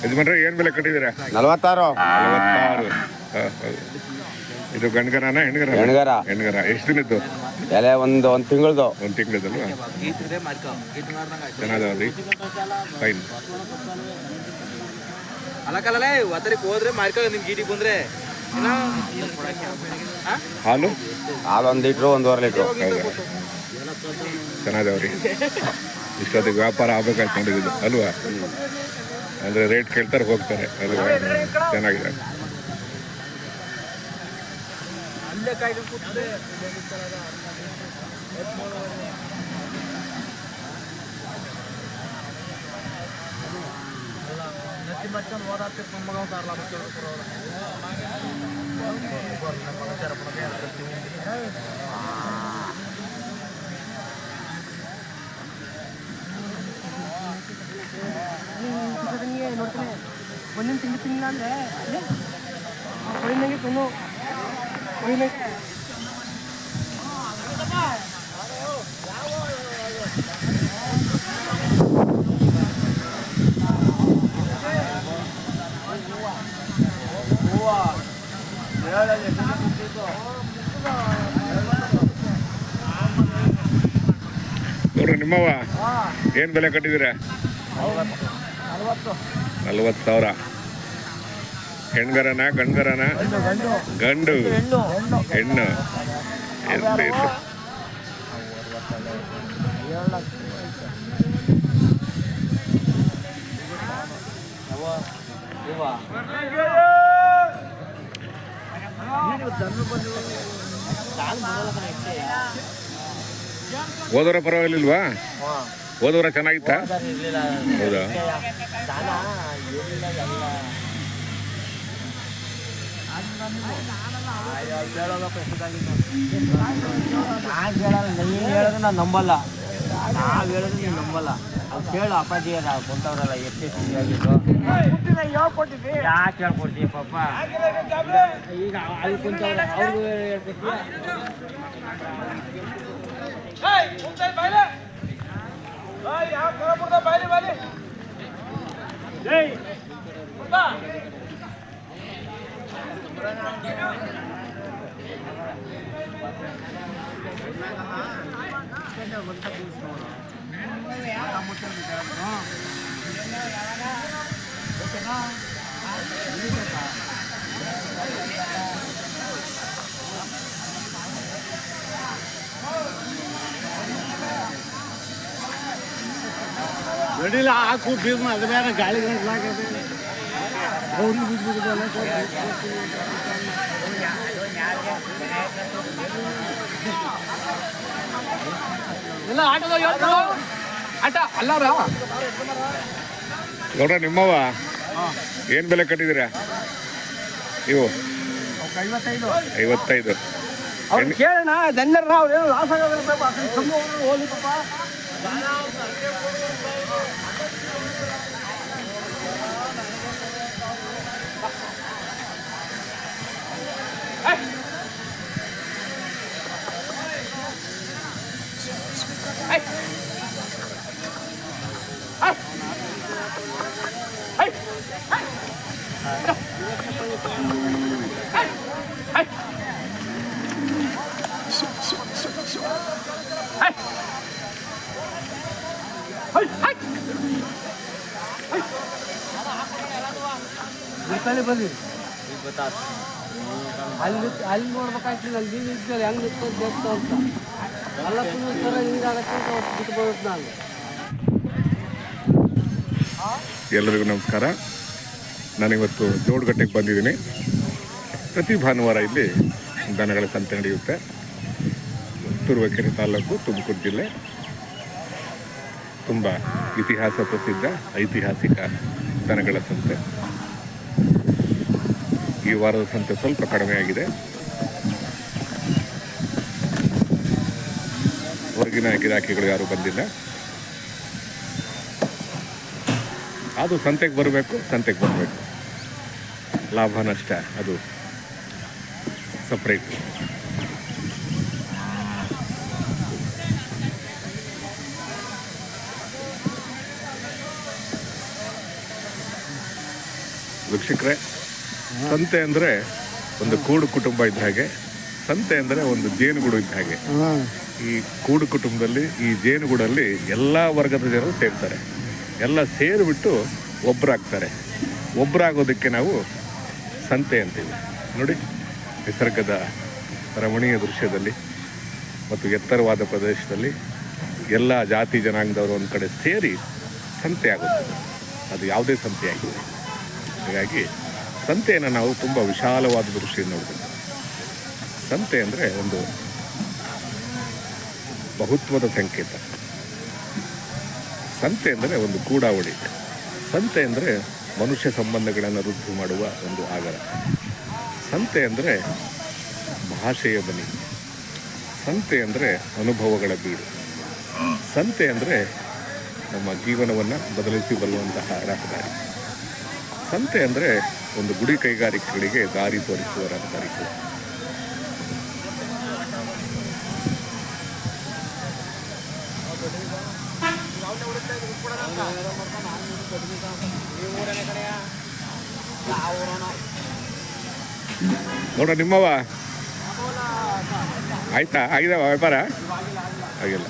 ಯಜಮಾನ್ರೆ ಏನು ಬೆಲೆ ಕಟ್ಟಿದ್ದೀರಾ? 46. 46. ಇದು ಗಂಡ್ಗರನ ಹೆಣ್ಗರ? ಹೆಣ್ಗರ. ಎಷ್ಟು ದಿನದ್ದು ಎಲೆ? ಒಂದು ತಿಂಗಳದು. ಒಂದು ತಿಂಗಳದಲ್ವಾ? ಚೆನ್ನಾಗಿ ಫೈನ್. ಅಲ್ಲಕಲ್ಲ ಹೋದ್ರೆ ಮಾರ್ಕ ನಿಮ್ಗೆ ಗೀಟಿಗೆ ಬಂದ್ರೆ ಹಾಲು 1 ಲೀಟ್ರು 1.5 ಲೀಟ್ರು. ಚೆನ್ನಾಗವ್ರಿ. ಇಷ್ಟೊತ್ತಿಗೆ ವ್ಯಾಪಾರ ಆಗ್ಬೇಕಾಯ್ತು ನೋಡಿದ್ದು ಅಲ್ವಾ? ಅಂದರೆ ರೇಟ್ ಕೇಳ್ತಾರೆ ಹೋಗ್ತಾರೆ ಅಲ್ವಾ? ಚೆನ್ನಾಗಿದೆ. ಒಂದೊಂದು ತಿಂಗಳ ಅಂದರೆ ನೋಡ್ರಿ ನಿಮ್ಮವ ಏನು ಬೆಲೆ ಕಟ್ಟಿದ್ದೀರಾ? 40,000. ಹೆಣ್ಗರನ ಗಂಡ್ಗರನ? ಗಂಡು. ಹೆಣ್ಣು. ಎಷ್ಟು? ಹೋದವರ ಪರವಾಗಿಲ್ವಾ? ಹೋದವರ ಚೆನ್ನಾಗಿತ್ತಾ? ಹೌದಾ? ನಾನು ನಂಬಲ್ಲ. ನಾವು ಹೇಳೋದು ನೀವು ನಂಬಲ್ಲ. ಅವ್ರು ಕೇಳು ಅಪ್ಪಾಜಿ ಕುಂತವ್ರಲ್ಲ ಎಷ್ಟು ಆಗಿದ್ರು ಯಾಕೆ ಹೇಳ್ಕೊಡ್ತೀವಿ ಪಾಪ. ಈಗ ಅಲ್ಲಿ ಕುಂತವ್ರ ಅವ್ರಿಗೂ ಹೇಳ್ಕೊಡ್ತೀವಿ. ಗಡಿಲ ಹಾಕು ಬೀಸ್ ಅದು ಬೇರೆ ಗಾಳಿ ಅವ್ರಿಗೆ ಬಿದ್ದುಬಿಡುದಲ್ಲ. ಎಲ್ಲ ಆಟದ ಆಟ ಅಲ್ಲವ್ರ ನೋಡ್ರ ನಿಮ್ಮವ ಏನು ಬೆಲೆ ಕಟ್ಟಿದ್ದೀರಾ ನೀವು? 55. ಅವ್ರು ಕೇಳೋಣ ಜನರ ಅವ್ರೇನು ಲಾಸ್ ಆಗೋದಿಲ್ಲ. ಹೋಲಿ ಪಾಪ. ಬನ್ನಿ ಅಲ್ಲಿ ನೋಡ್ಬೇಕಾಗ್ತದೆ. ಅಲ್ಲಿ ನೀನು ಇದ್ದರೆ ಹೆಂಗೆ ನಿಂತದ್ದು ಬೇಕು ಅಂತ ಎಲ್ಲ ಥರ ಹಿಂಗಾಗತ್ತೆ ಬಿಟ್ಟು ಬರುತ್ತೆ. ನಾನು ಎಲ್ಲರಿಗೂ ನಮಸ್ಕಾರ. ನಾನಿವತ್ತು ಜೋಡಗಟ್ಟೆಗೆ ಬಂದಿದ್ದೀನಿ. ಪ್ರತಿ ಭಾನುವಾರ ಇಲ್ಲಿ ದನಗಳ ಸಂತೆ ನಡೆಯುತ್ತೆ. ತುರುವೇಕೆರೆ ತಾಲೂಕು, ತುಮಕೂರು ಜಿಲ್ಲೆ. ತುಂಬ ಇತಿಹಾಸ ಪ್ರಸಿದ್ಧ ಐತಿಹಾಸಿಕ ದನಗಳ ಸಂತೆ. ಈ ವಾರದ ಸಂತೆ ಸ್ವಲ್ಪ ಕಡಿಮೆಯಾಗಿದೆ. ಹೊರಗಿನ ಗಿರಾಕಿಗಳು ಯಾರೂ ಬಂದಿಲ್ಲ. ಅದು ಸಂತೆಗೆ ಬರಬೇಕು. ಲಾಭ ನಷ್ಟ ಅದು ಸಪ್ರೇಟ್. ವೀಕ್ಷಕರೇ, ಸಂತೆ ಅಂದರೆ ಒಂದು ಕೂಡು ಕುಟುಂಬ ಇದ್ದ ಹಾಗೆ, ಸಂತೆ ಅಂದರೆ ಒಂದು ಜೇನುಗೂಡು ಇದ್ದ ಹಾಗೆ. ಈ ಕೂಡು ಕುಟುಂಬದಲ್ಲಿ, ಈ ಜೇನುಗೂಡಲ್ಲಿ ಎಲ್ಲ ವರ್ಗದ ಜನರು ಸೇರ್ತಾರೆ. ಎಲ್ಲ ಸೇರಿಬಿಟ್ಟು ಒಬ್ಬರಾಗ್ತಾರೆ. ಒಬ್ಬರಾಗೋದಕ್ಕೆ ನಾವು ಸಂತೆ ಅಂತೀವಿ. ನೋಡಿ, ನಿಸರ್ಗದ ರಮಣೀಯ ದೃಶ್ಯದಲ್ಲಿ ಮತ್ತು ಎತ್ತರವಾದ ಪ್ರದೇಶದಲ್ಲಿ ಎಲ್ಲ ಜಾತಿ ಜನಾಂಗದವರು ಒಂದು ಕಡೆ ಸೇರಿ ಸಂತೆ ಆಗುತ್ತದೆ. ಅದು ಯಾವುದೇ ಸಂತೆ ಆಗಿದೆ. ಹಾಗಾಗಿ ಸಂತೆಯನ್ನು ನಾವು ತುಂಬ ವಿಶಾಲವಾದ ದೃಷ್ಟಿಯಿಂದ ನೋಡಬೇಕು. ಸಂತೆ ಅಂದರೆ ಒಂದು ಬಹುತ್ವದ ಸಂಕೇತ. ಸಂತೆ ಅಂದರೆ ಒಂದು ಕೂಡಾವಳಿ. ಸಂತೆ ಅಂದರೆ ಮನುಷ್ಯ ಸಂಬಂಧಗಳನ್ನು ವೃದ್ಧಿ ಮಾಡುವ ಒಂದು ಆಗರ. ಸಂತೆ ಅಂದರೆ ಭಾಷೆಯ ಬನಿ. ಸಂತೆ ಅಂದರೆ ಅನುಭವಗಳ ಬೀಡು. ಸಂತೆ ಅಂದರೆ ನಮ್ಮ ಜೀವನವನ್ನು ಬದಲಿಸಿ ಬರುವಂತಹ ರಹದಾರಿ. ಸಂತೆ ಅಂದರೆ ಒಂದು ಗುಡಿ ಕೈಗಾರಿಕೆಗಳಿಗೆ ದಾರಿ ತೋರಿಸುವ ರಹದಾರಿ. ನೋಡ ನಿಮ್ಮವ ಆಯ್ತಾ? ಆಗಿದಾವ ವ್ಯಾಪಾರ? ಆಗಿಲ್ಲ.